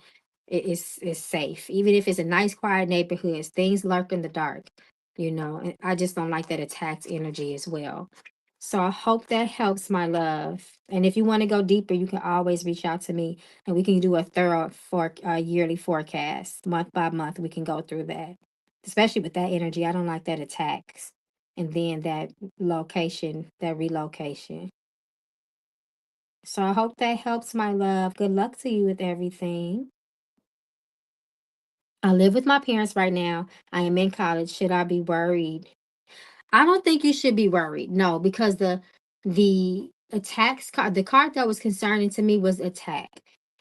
is safe. Even if it's a nice, quiet neighborhood, things lurk in the dark, and I just don't like that attacked energy as well. So I hope that helps, my love. And if you want to go deeper, you can always reach out to me and we can do a thorough yearly forecast, month by month. We can go through that, especially with that energy. I don't like that attacks. And then that location, that relocation. So I hope that helps, my love. Good luck to you with everything. I live with my parents right now. I am in college. Should I be worried? I don't think you should be worried. No, because the attacks card, the card that was concerning to me was attack,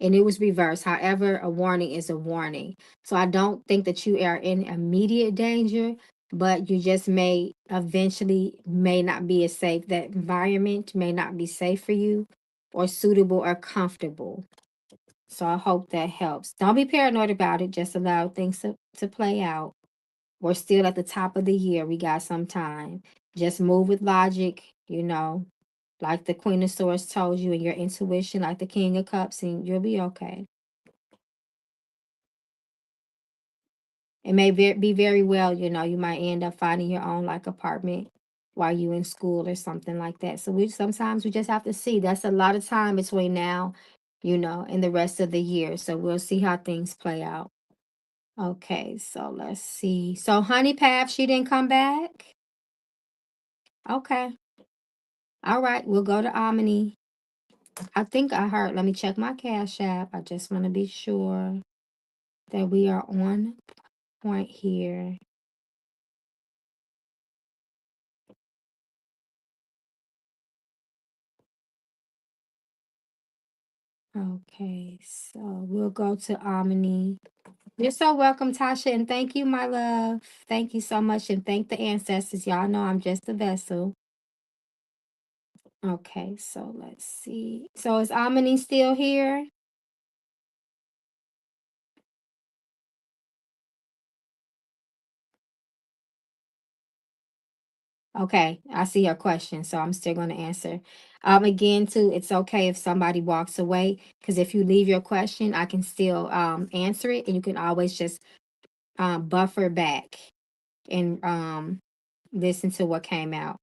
and it was reversed. However, a warning is a warning. So I don't think that you are in immediate danger, but you just may not be as safe. That environment may not be safe for you or suitable or comfortable. So I hope that helps. Don't be paranoid about it. Just allow things to play out. We're still at the top of the year. We got some time. Just move with logic, like the Queen of Swords told you, and your intuition, like the King of Cups, and you'll be okay. It may be very well, you might end up finding your own like apartment while you in school or something like that. So we just have to see. That's a lot of time between now, and the rest of the year. So we'll see how things play out. Okay, so let's see. So Honey Path, she didn't come back. Okay. All right, we'll go to Omni. I think I heard, let me check my Cash App. I just want to be sure that we are on point here. Okay, so we'll go to Omni. You're so welcome, Tasha, and thank you, my love. Thank you so much, and thank the ancestors. Y'all know I'm just a vessel. Okay, so let's see. So is Omni still here? Okay, I see your question, so I'm still going to answer. Again, too, it's okay if somebody walks away, because if you leave your question, I can still answer it, and you can always just buffer back and listen to what came out.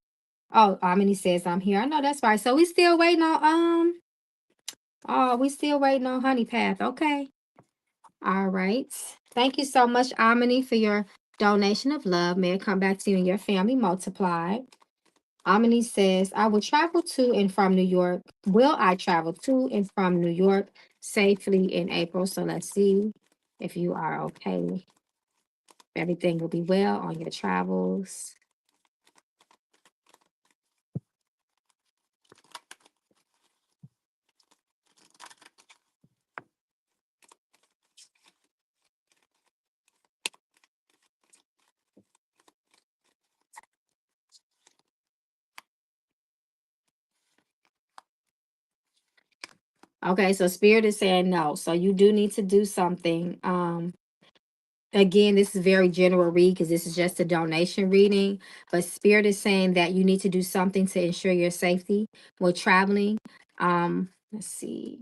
Oh, Amini says I'm here. I know that's right. So we still waiting Oh, we still waiting on Honey Path. Okay. All right. Thank you so much, Amini, for your donation of love. May it come back to you and your family multiplied. Amini says, I will travel to and from New York. Will I travel to and from New York safely in April? So let's see if you are okay. Everything will be well on your travels. Okay, so Spirit is saying no. So you do need to do something. Again, this is very general read because this is just a donation reading, but Spirit is saying that you need to do something to ensure your safety while traveling. Let's see.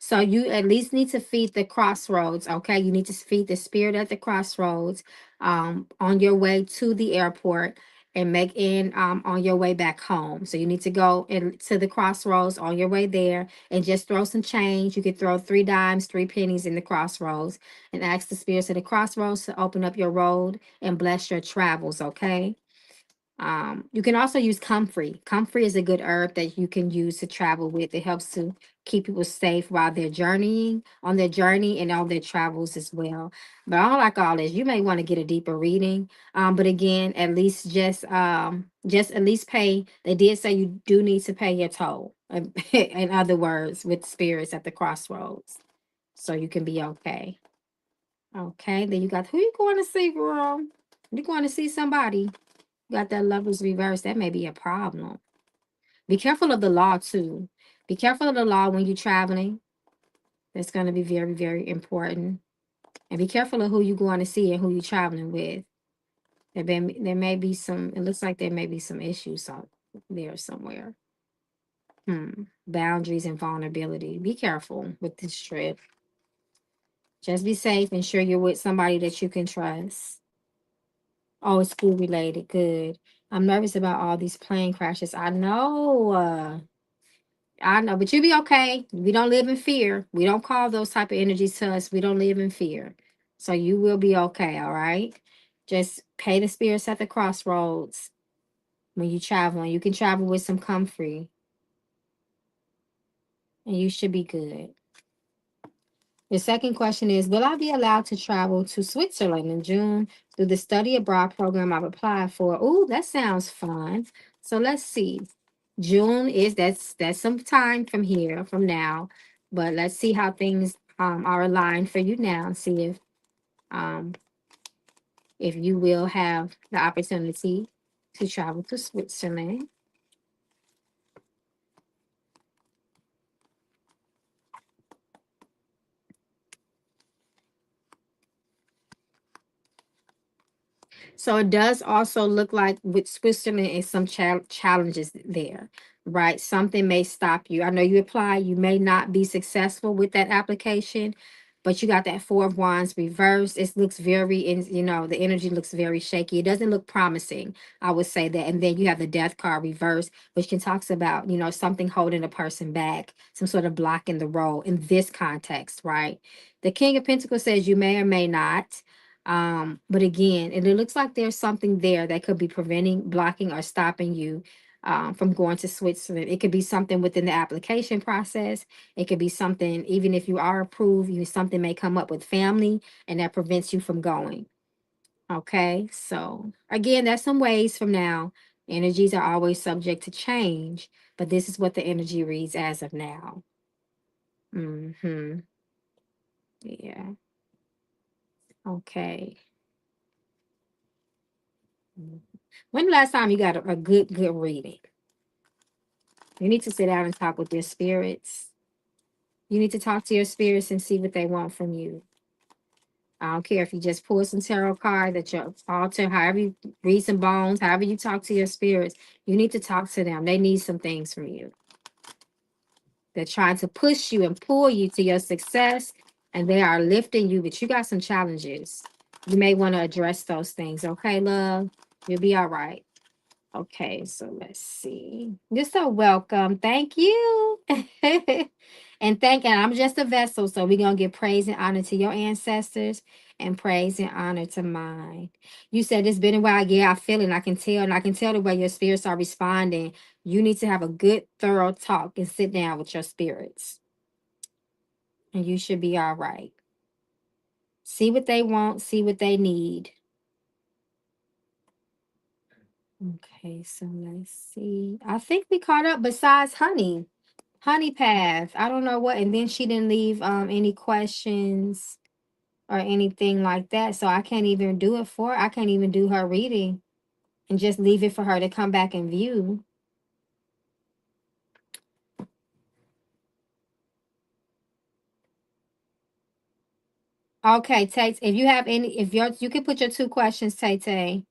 So you at least need to feed the crossroads, okay? You need to feed the spirit at the crossroads on your way to the airport and make in on your way back home. So you need to go to the crossroads on your way there and just throw some change. You could throw 3 dimes, 3 pennies in the crossroads and ask the spirits at the crossroads to open up your road and bless your travels, okay? You can also use comfrey. Comfrey is a good herb that you can use to travel with. It helps to keep people safe while they're journeying on their journey and on their travels as well. But I don't like all this. You may want to get a deeper reading. But again, at least just at least pay. They did say you do need to pay your toll. In other words, with spirits at the crossroads. So you can be okay. Okay, then you got who you going to see, girl? You going to see somebody? Got that lovers reverse, that may be a problem. Be careful of the law too. Be careful of the law when you're traveling. That's going to be very, very important. And be careful of who you're going to see and who you're traveling with. There may be some, it looks like there may be some issues out there somewhere. Boundaries and vulnerability. Be careful with this trip. Just be safe. Ensure you're with somebody that you can trust. Oh, it's school related. Good. I'm nervous about all these plane crashes. I know. I know, but you be okay. We don't live in fear. We don't call those type of energies to us. We don't live in fear. So you will be okay, all right? Just pay the spirits at the crossroads when you travel. And you can travel with some comfort and you should be good. The second question is, will I be allowed to travel to Switzerland in June through the study abroad program I've applied for? Oh, that sounds fun. So let's see. June is that's some time from here, from now. But let's see how things are aligned for you now. See um if you will have the opportunity to travel to Switzerland. So it does also look like with Switzerland is some challenges there, right? Something may stop you. I know you apply, you may not be successful with that application, but you got that Four of Wands reversed. It looks very, the energy looks very shaky. It doesn't look promising, I would say that. And then you have the Death card reversed, which can talks about, something holding a person back, some sort of block in the road in this context, right? The King of Pentacles says you may or may not. But again, and it looks like there's something there that could be preventing, blocking, or stopping you from going to Switzerland. It could be something within the application process. It could be something, even if you are approved, something may come up with family and that prevents you from going. Okay, so again, that's some ways from now. Energies are always subject to change, but this is what the energy reads as of now. Yeah. Okay. When the last time you got a good reading? You need to sit down and talk with your spirits. You need to talk to your spirits and see what they want from you. I don't care if you just pull some tarot card that your altar, however you read some bones, however you talk to your spirits, you need to talk to them. They need some things from you. They're trying to push you and pull you to your success and they are lifting you, but you got some challenges. You may want to address those things. Okay, love? You'll be all right. Okay, so let's see. You're so welcome. Thank you. And I'm just a vessel, so we're gonna give praise and honor to your ancestors and praise and honor to mine. You said it's been a while. Yeah, I feel it. And I can tell, and I can tell the way your spirits are responding. You need to have a good, thorough talk and sit down with your spirits, and you should be all right. See what they want, see what they need. Okay, so let's see. I think we caught up besides Honey. Honey Path. I don't know what, and then she didn't leave any questions or anything like that. So I can't even do it for her. I can't even do her reading and just leave it for her to come back and view. Okay, Tate, if you have any, if you're, you can put your two questions, Tate.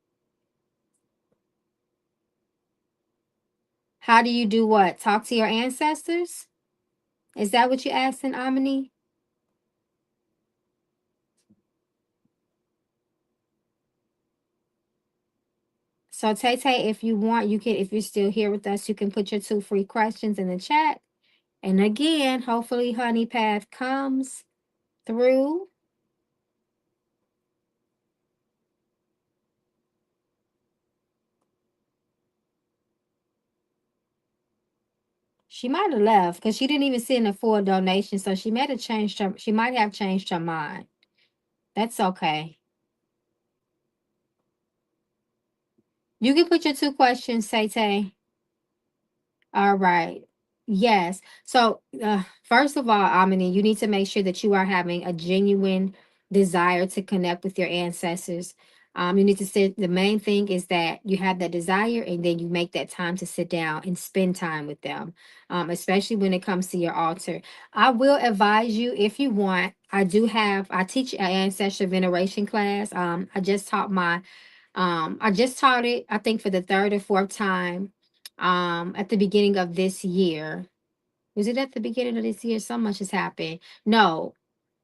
How do you do what? Talk to your ancestors? Is that what you're asking, Amini? So Tay Tay, if you want, you can, if you're still here with us, you can put your two free questions in the chat. And again, hopefully Honey Path comes through. She might have left because she didn't even send a full donation. So she might have changed her, she might have changed her mind. That's okay. You can put your two questions, Tay Tay. All right. Yes. So, first of all, Amini, you need to make sure that you are having a genuine desire to connect with your ancestors. You need to sit. The main thing is that you have that desire, and then you make that time to sit down and spend time with them. Especially when it comes to your altar. I will advise you if you want. I teach an ancestral veneration class. I just taught it, I think, for the third or fourth time at the beginning of this year. Was it at the beginning of this year? So much has happened. No,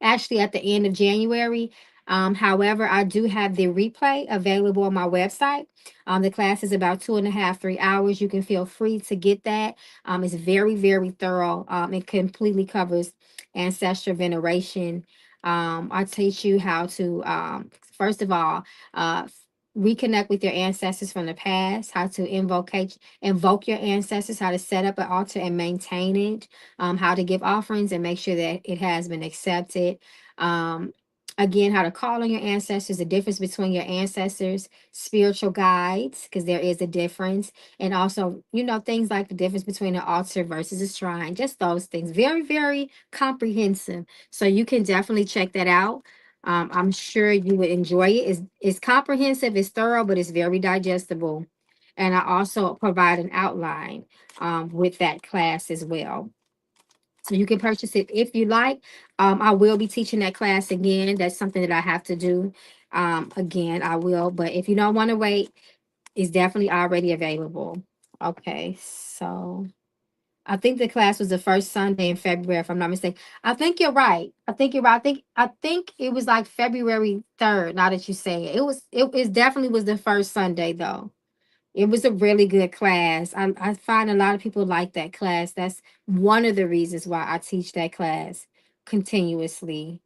actually at the end of January. However, I do have the replay available on my website. The class is about 2.5, 3 hours. You can feel free to get that. It's very, very thorough. It completely covers ancestral veneration. I teach you how to, first of all, uh, reconnect with your ancestors from the past, how to invoke your ancestors, how to set up an altar and maintain it, how to give offerings and make sure that it has been accepted. Um, Again, how to call on your ancestors, the difference between your ancestors, spiritual guides, because there is a difference, and also, things like the difference between an altar versus a shrine, just those things. Very, very comprehensive. So you can definitely check that out. I'm sure you would enjoy it. It's comprehensive, it's thorough, but it's very digestible. And I also provide an outline with that class as well. So you can purchase it if you like. I will be teaching that class again. That's something that I have to do. Again, I will. But if you don't want to wait, it's definitely already available. Okay, so I think the class was the first Sunday in February, if I'm not mistaken. I think you're right. I think you're right. I think it was like February 3rd. Now that you say it, it definitely was the first Sunday though. It was a really good class. I find a lot of people like that class. That's one of the reasons why I teach that class continuously.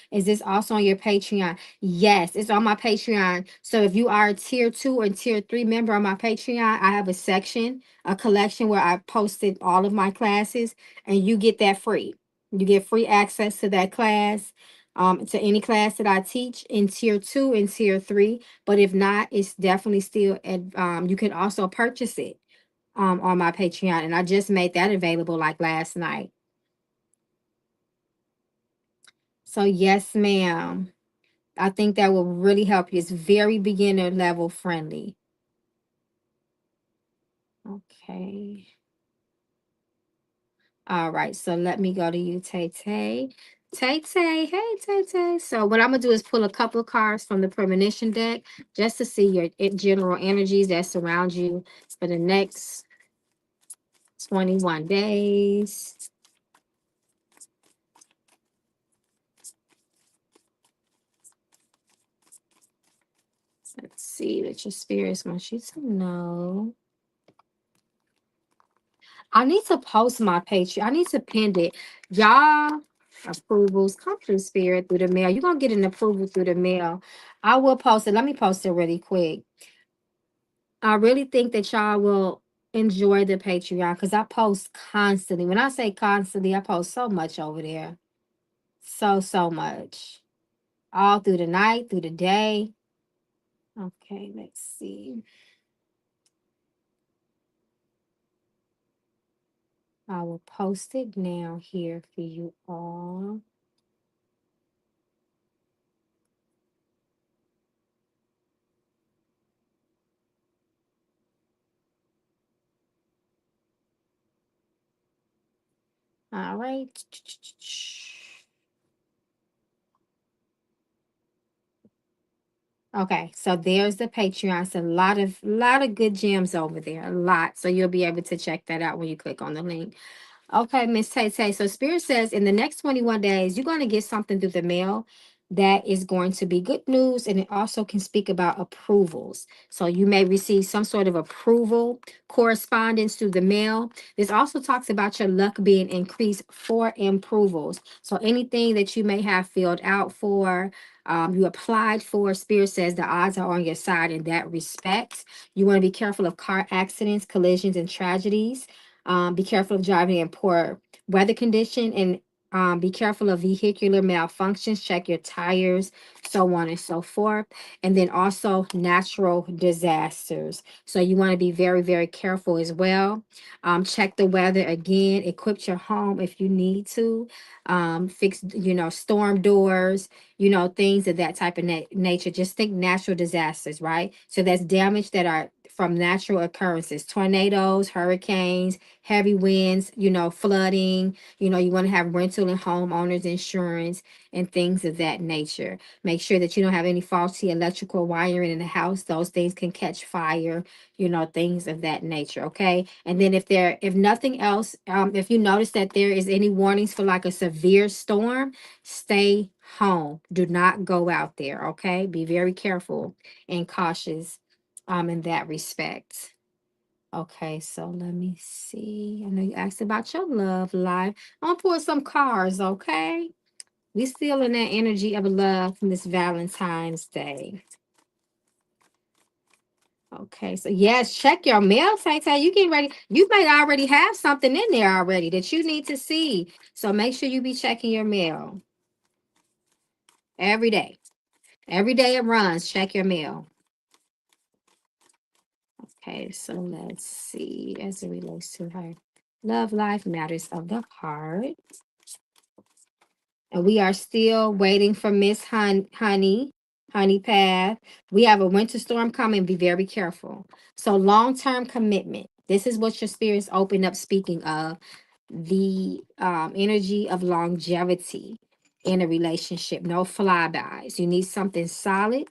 Is this also on your Patreon? Yes, it's on my Patreon. So if you are a tier 2 or tier 3 member on my Patreon, I have a section, a collection where I posted all of my classes, and you get that free. You get free access to that class, to any class that I teach in tier 2 and tier 3. But if not, it's definitely still at, you can also purchase it on my Patreon. And I just made that available like last night. So yes, ma'am. I think that will really help you. It's very beginner level friendly. Okay. All right. So let me go to you, Tay Tay. Tay Tay. Hey, Tay Tay. So what I'm going to do is pull a couple of cards from the premonition deck just to see your general energies that surround you for the next 21 days. Let's see what your spirits want you to know. I need to post my Patreon. I need to pin it. Y'all, approvals come through spirit through the mail. You're gonna get an approval through the mail. I will post it. Let me post it really quick. I really think that y'all will enjoy the Patreon because I post constantly. When I say constantly, I post so much over there. So much. All through the night, through the day. Okay, let's see. I will post it now here for you all. All right. Okay, so there's the Patreon. It's a lot of good gems over there. A lot. So you'll be able to check that out when you click on the link. Okay, Miss Tay Tay. So Spirit says in the next 21 days, you're going to get something through the mail that is going to be good news, and it also can speak about approvals. So you may receive some sort of approval correspondence through the mail. This also talks about your luck being increased for approvals. So anything that you may have filled out for, you applied for, Spirit says the odds are on your side in that respect. You want to be careful of car accidents, collisions, and tragedies. Be careful of driving in poor weather condition, and be careful of vehicular malfunctions. Check your tires, so on and so forth. And then also natural disasters. So you want to be very, very careful as well. Check the weather again. Equip your home if you need to. Fix, storm doors, things of that type of nature. Just think natural disasters, right? So that's damage that are from natural occurrences, tornadoes, hurricanes, heavy winds, flooding. You want to have rental and homeowners insurance and things of that nature. Make sure that you don't have any faulty electrical wiring in the house. Those things can catch fire, things of that nature. Okay. And then if nothing else, if you notice that there is any warnings for like a severe storm, stay home. Do not go out there. Okay. Be very careful and cautious in that respect. Okay, so let me see. I know you asked about your love life. I'm gonna pull some cards, okay? We still in that energy of love from this Valentine's Day. Okay, so yes, check your mail, Tay. You get ready. You may already have something in there already that you need to see. So make sure you be checking your mail every day. Every day it runs, check your mail. Okay, so let's see as it relates to her love life matters of the heart. And we are still waiting for Miss Honey Path. We have a winter storm coming. Be very careful. So long-term commitment. This is what your spirits open up. Speaking of the energy of longevity in a relationship, no flybys. You need something solid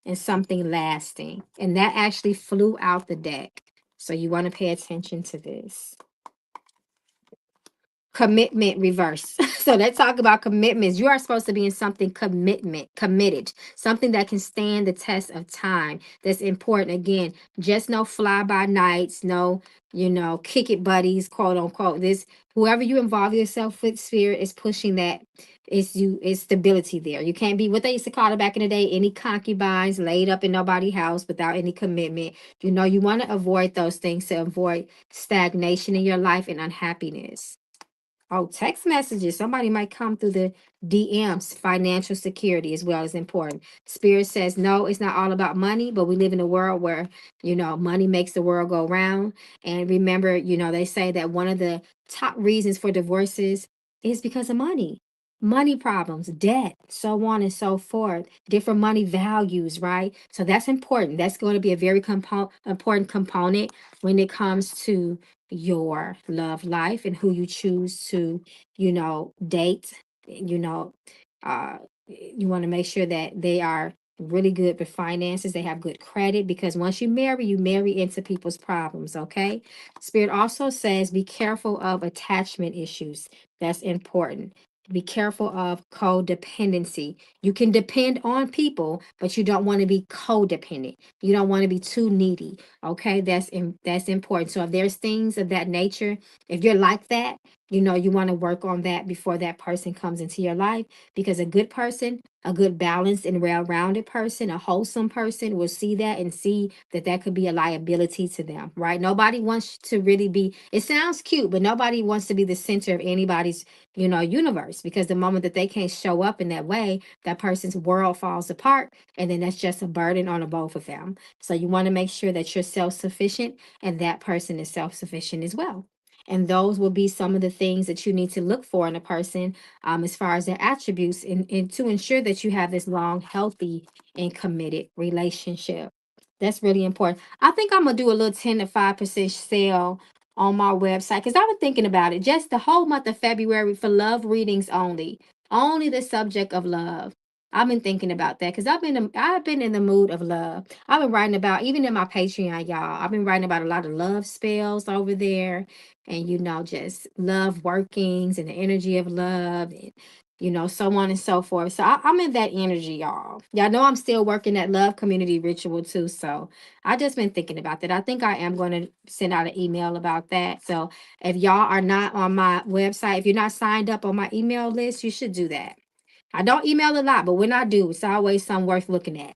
and something lasting. And that actually flew out the deck. So you want to pay attention to this. Commitment reverse. So they talk about commitments. You are supposed to be in something committed, something that can stand the test of time. That's important. Again, just no fly by nights, no, kick it buddies, quote unquote. This whoever you involve yourself with, spirit is pushing that. It's stability there. You can't be what they used to call it back in the day, any concubines laid up in nobody's house without any commitment. You want to avoid those things to avoid stagnation in your life and unhappiness. Oh, text messages. Somebody might come through the DMs. Financial security as well is important. Spirit says, no, it's not all about money, but we live in a world where, money makes the world go round. And remember, they say that one of the top reasons for divorces is because of money. Money problems, debt, so on and so forth, different money values, right? So that's important. That's going to be a very important component when it comes to your love life and who you choose to, date. You know, you want to make sure that they are really good with finances. They have good credit because once you marry into people's problems. Okay. Spirit also says be careful of attachment issues. That's important. Be careful of codependency. You can depend on people, but you don't want to be codependent. You don't want to be too needy. Okay, that's important. So if there's things of that nature, if you're like that, you want to work on that before that person comes into your life, because a good person, a good balanced and well-rounded person, a wholesome person will see that and see that that could be a liability to them, right? Nobody wants to really be, it sounds cute, but nobody wants to be the center of anybody's universe, because the moment that they can't show up in that way, that person's world falls apart, and then that's just a burden on the both of them. So you want to make sure that you're self-sufficient and that person is self-sufficient as well. And those will be some of the things that you need to look for in a person, as far as their attributes, and to ensure that you have this long, healthy, and committed relationship. That's really important. I think I'm gonna do a little 10 to 5% sale on my website, because I've been thinking about it just the whole month of February for love readings only the subject of love. I've been thinking about that because I've been in the mood of love. I've been writing about, even in my Patreon, y'all, I've been writing about a lot of love spells over there, and just love workings and the energy of love, and so on and so forth. So I'm in that energy, y'all know I'm still working that love community ritual too. So I just been thinking about that. I think I am going to send out an email about that. So if y'all are not on my website, if you're not signed up on my email list, you should do that. I don't email a lot, but when I do, it's always something worth looking at.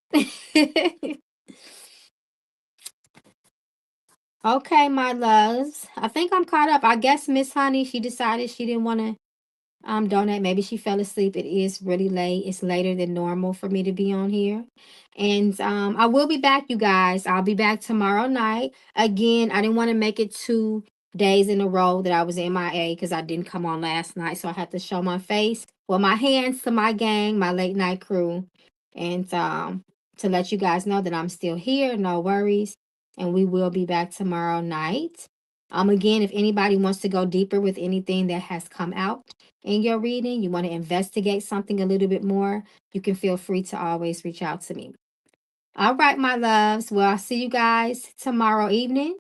Okay, my loves. I think I'm caught up. I guess Miss Honey, she decided she didn't want to donate. Maybe she fell asleep. It is really late. It's later than normal for me to be on here. And I will be back, you guys. I'll be back tomorrow night. Again, I didn't want to make it 2 days in a row that I was MIA because I didn't come on last night. So I had to show my face. Well, my hands to my gang, my late night crew. And to let you guys know that I'm still here. No worries. And we will be back tomorrow night. Again, if anybody wants to go deeper with anything that has come out in your reading, you want to investigate something a little bit more, you can feel free to always reach out to me. All right, my loves. Well, I'll see you guys tomorrow evening.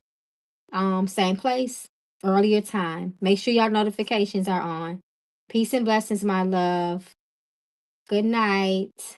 Same place, earlier time. Make sure y'all notifications are on. Peace and blessings, my love. Good night.